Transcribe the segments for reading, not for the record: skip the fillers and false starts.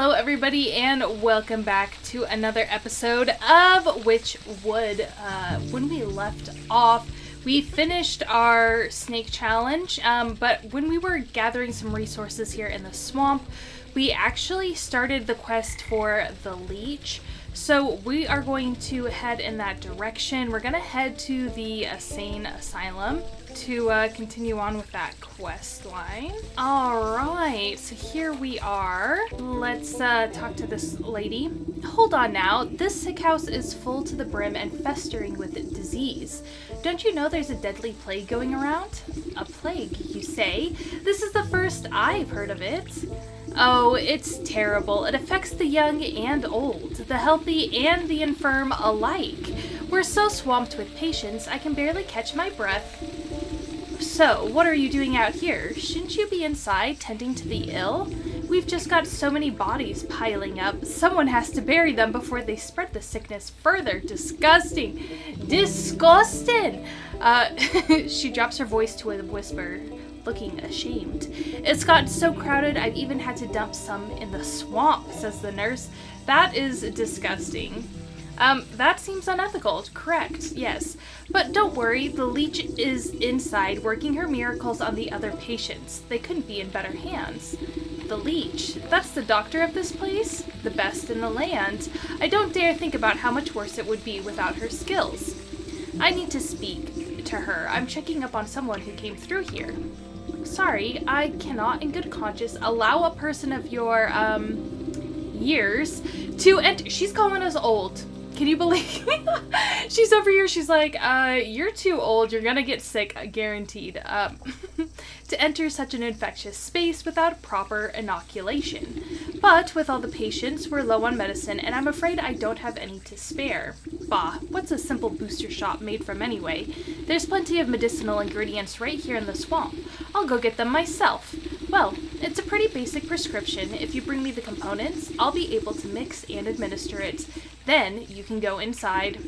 Hello everybody and welcome back to another episode of Wytchwood. When we left off, we finished our snake challenge, but when we were gathering some resources here in the swamp, we actually started the quest for the Leech. So we are going to head in that direction. We're going to head to the insane asylum to continue on with that quest line. Alright, so here we are. Let's talk to this lady. Hold on now, this sick house is full to the brim and festering with disease. Don't you know there's a deadly plague going around? A plague, you say? This is the first I've heard of it. Oh, it's terrible. It affects the young and old, the healthy and the infirm alike. We're so swamped with patients, I can barely catch my breath. So, what are you doing out here? Shouldn't you be inside tending to the ill? We've just got so many bodies piling up. Someone has to bury them before they spread the sickness further. Disgusting. Disgusting! She drops her voice to a whisper, looking ashamed. It's gotten so crowded I've even had to dump some in the swamp, says the nurse. That is disgusting. That seems unethical. Correct, yes. But don't worry, the Leech is inside working her miracles on the other patients. They couldn't be in better hands. The Leech, that's the doctor of this place? The best in the land. I don't dare think about how much worse it would be without her skills. I need to speak to her. I'm checking up on someone who came through here. Sorry, I cannot in good conscience allow a person of your, years to enter. She's calling us old. Can you believe? She's over here, she's like, you're too old, you're gonna get sick, guaranteed. To enter such an infectious space without proper inoculation. But with all the patients, we're low on medicine, and I'm afraid I don't have any to spare. Bah, what's a simple booster shot made from anyway? There's plenty of medicinal ingredients right here in the swamp. I'll go get them myself. Well, it's a pretty basic prescription. If you bring me the components, I'll be able to mix and administer it. Then you can go inside.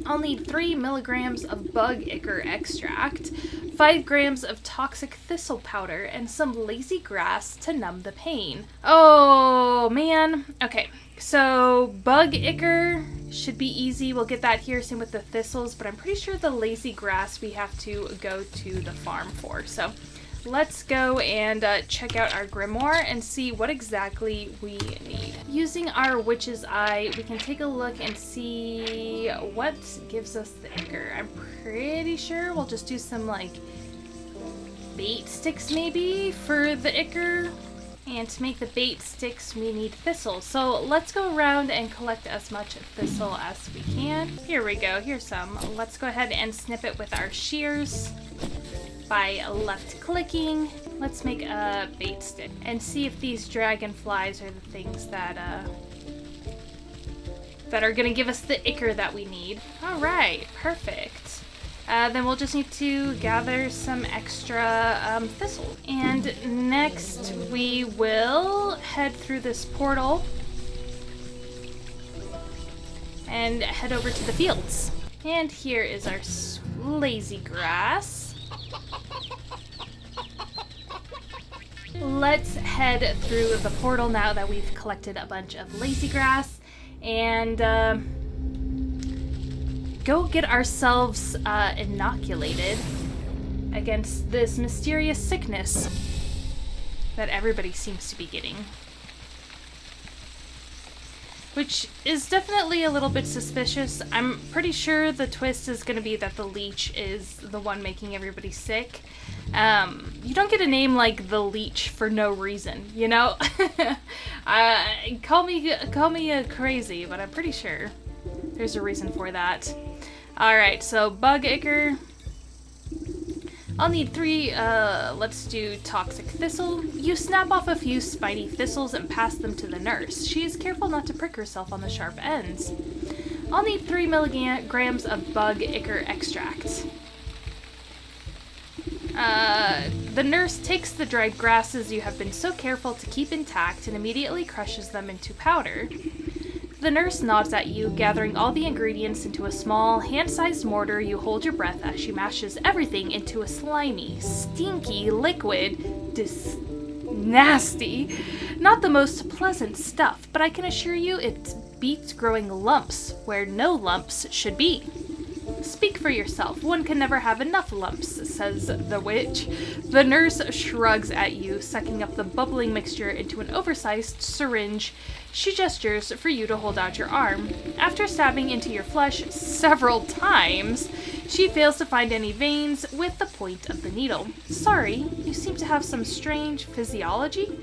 I'll need 3 milligrams of bug ichor extract, 5 grams of toxic thistle powder, and some lazy grass to numb the pain. Oh, man. Okay, so bug ichor should be easy. We'll get that here, same with the thistles, but I'm pretty sure the lazy grass we have to go to the farm for. So let's go and check out our grimoire and see what exactly we need. Using our witch's eye, we can take a look and see what gives us the ichor. I'm pretty sure we'll just do some like bait sticks maybe for the ichor. And to make the bait sticks, we need thistle. So let's go around and collect as much thistle as we can. Here we go, here's some. Let's go ahead and snip it with our shears. By left clicking, let's make a bait stick and see if these dragonflies are the things that are gonna give us the ichor that we need. All right, perfect. Then we'll just need to gather some extra thistle. And next we will head through this portal and head over to the fields. And here is our lazy grass. Let's head through the portal now that we've collected a bunch of lazy grass and go get ourselves inoculated against this mysterious sickness that everybody seems to be getting. Which is definitely a little bit suspicious. I'm pretty sure the twist is going to be that the Leech is the one making everybody sick. You don't get a name like the Leech for no reason, you know? Call me crazy, but I'm pretty sure there's a reason for that. Alright, so bug ichor. I'll need 3, let's do toxic thistle. You snap off a few spiny thistles and pass them to the nurse. She is careful not to prick herself on the sharp ends. I'll need 3 milligrams of bug ichor extract. The nurse takes the dried grasses you have been so careful to keep intact and immediately crushes them into powder. The nurse nods at you, gathering all the ingredients into a small, hand-sized mortar. You hold your breath as she mashes everything into a slimy, stinky liquid. Nasty. Not the most pleasant stuff, but I can assure you it beats growing lumps where no lumps should be. Speak for yourself. One can never have enough lumps, says the witch. The nurse shrugs at you, sucking up the bubbling mixture into an oversized syringe. She gestures for you to hold out your arm. After stabbing into your flesh several times, she fails to find any veins with the point of the needle. Sorry, you seem to have some strange physiology?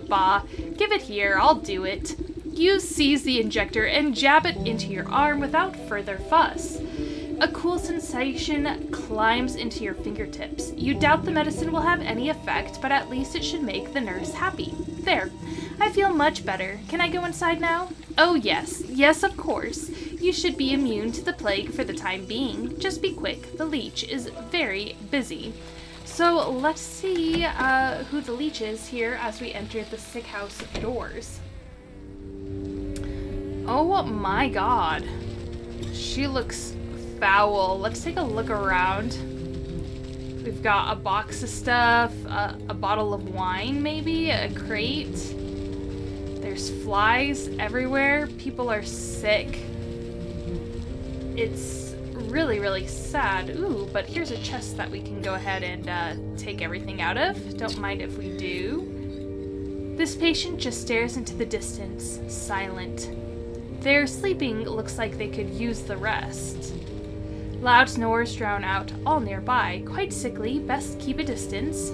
Bah, give it here, I'll do it. You seize the injector and jab it into your arm without further fuss. A cool sensation climbs into your fingertips. You doubt the medicine will have any effect, but at least it should make the nurse happy. There. I feel much better. Can I go inside now? Oh, yes. Yes, of course. You should be immune to the plague for the time being. Just be quick. The leech is very busy. So let's see who the leech is here as we enter the sick house doors. Oh my god. She looks foul. Let's take a look around. We've got a box of stuff, a bottle of wine maybe, a crate. There's flies everywhere. People are sick. It's really, really sad. Ooh, but here's a chest that we can go ahead and take everything out of. Don't mind if we do. This patient just stares into the distance, silent. Their sleeping looks like they could use the rest. Loud snores drown out all nearby. Quite sickly, best keep a distance.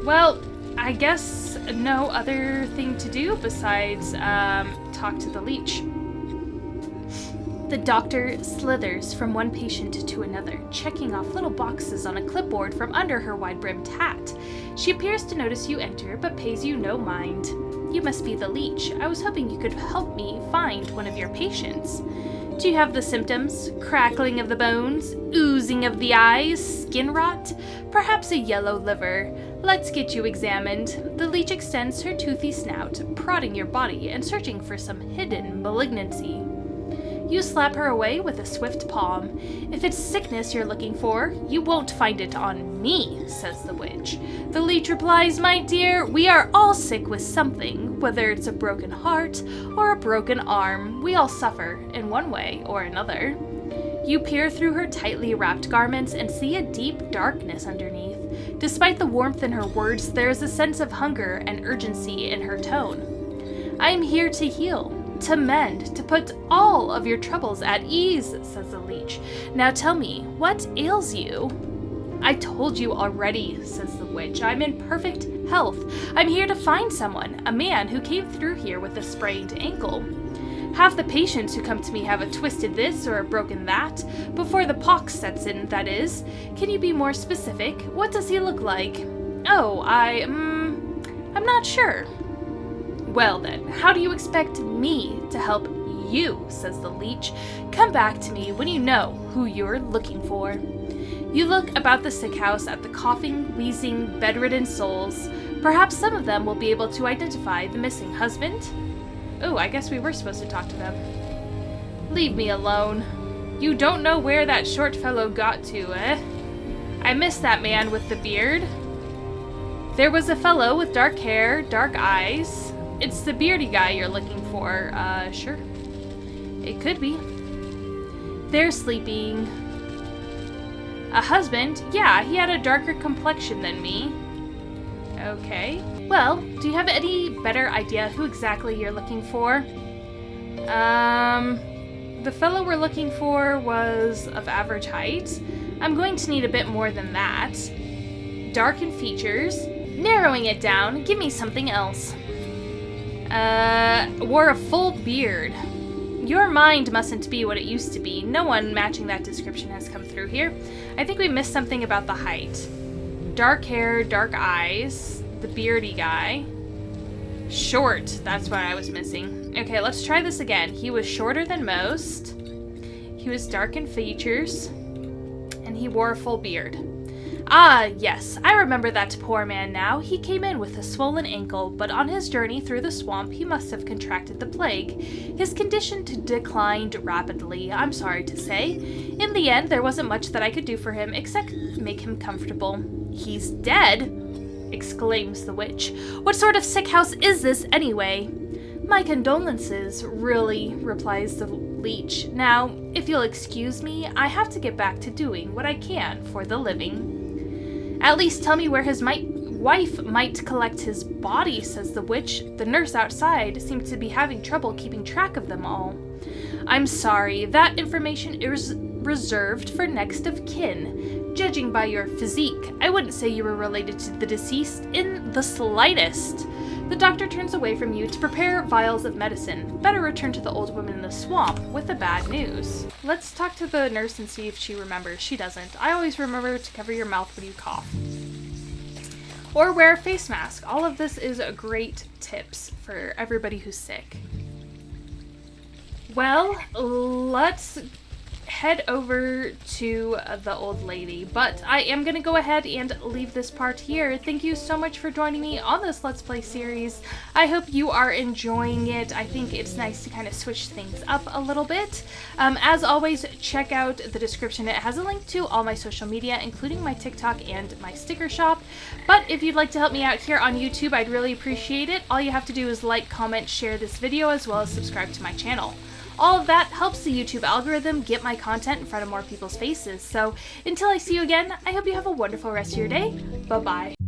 Well, I guess no other thing to do besides talk to the leech. The doctor slithers from one patient to another, checking off little boxes on a clipboard from under her wide-brimmed hat. She appears to notice you enter, but pays you no mind. You must be the leech. I was hoping you could help me find one of your patients. Do you have the symptoms? Crackling of the bones? Oozing of the eyes? Skin rot? Perhaps a yellow liver? Let's get you examined. The leech extends her toothy snout, prodding your body and searching for some hidden malignancy. You slap her away with a swift palm. If it's sickness you're looking for, you won't find it on me, says the witch. The leech replies, my dear, we are all sick with something, whether it's a broken heart or a broken arm. We all suffer in one way or another. You peer through her tightly wrapped garments and see a deep darkness underneath. Despite the warmth in her words, there is a sense of hunger and urgency in her tone. I am here to heal. To mend, to put all of your troubles at ease, says the leech. Now tell me, what ails you? I told you already, says the witch. I'm in perfect health. I'm here to find someone, a man who came through here with a sprained ankle. Half the patients who come to me have a twisted this or a broken that, before the pox sets in, that is. Can you be more specific? What does he look like? Oh, I'm not sure. Well then, how do you expect me to help you, says the leech. Come back to me when you know who you're looking for. You look about the sick house at the coughing, wheezing, bedridden souls. Perhaps some of them will be able to identify the missing husband? Oh, I guess we were supposed to talk to them. Leave me alone. You don't know where that short fellow got to, eh? I missed that man with the beard. There was a fellow with dark hair, dark eyes. It's the beardy guy you're looking for. Sure. It could be. They're sleeping. A husband? Yeah, he had a darker complexion than me. Okay. Well, do you have any better idea who exactly you're looking for? The fellow we're looking for was of average height. I'm going to need a bit more than that. Dark in features. Narrowing it down, give me something else. Wore a full beard. Your mind mustn't be what it used to be. No one matching that description has come through here. I think we missed something about the height. Dark hair, dark eyes, the beardy guy. Short, that's what I was missing. Okay, let's try this again. He was shorter than most. He was dark in features. And he wore a full beard. Ah, yes, I remember that poor man now. He came in with a swollen ankle, but on his journey through the swamp, he must have contracted the plague. His condition declined rapidly, I'm sorry to say. In the end, there wasn't much that I could do for him except make him comfortable. He's dead? exclaims the witch. "What sort of sick house is this, anyway?" "My condolences, really," replies the leech. "Now, if you'll excuse me, I have to get back to doing what I can for the living." "At least tell me where his wife might collect his body," says the witch. "The nurse outside seems to be having trouble keeping track of them all." "I'm sorry, that information is reserved for next of kin. Judging by your physique, I wouldn't say you were related to the deceased in the slightest." The doctor turns away from you to prepare vials of medicine. Better return to the old woman in the swamp with the bad news. Let's talk to the nurse and see if she remembers. She doesn't. I always remember to cover your mouth when you cough. Or wear a face mask. All of this is great tips for everybody who's sick. Well, let's head over to the old lady, but I am going to go ahead and leave this part here. Thank you so much for joining me on this Let's Play series. I hope you are enjoying it. I think it's nice to kind of switch things up a little bit. As always, check out the description. It has a link to all my social media, including my TikTok and my sticker shop. But if you'd like to help me out here on YouTube, I'd really appreciate it. All you have to do is like, comment, share this video, as well as subscribe to my channel. All of that helps the YouTube algorithm get my content in front of more people's faces. So until I see you again, I hope you have a wonderful rest of your day. Bye-bye.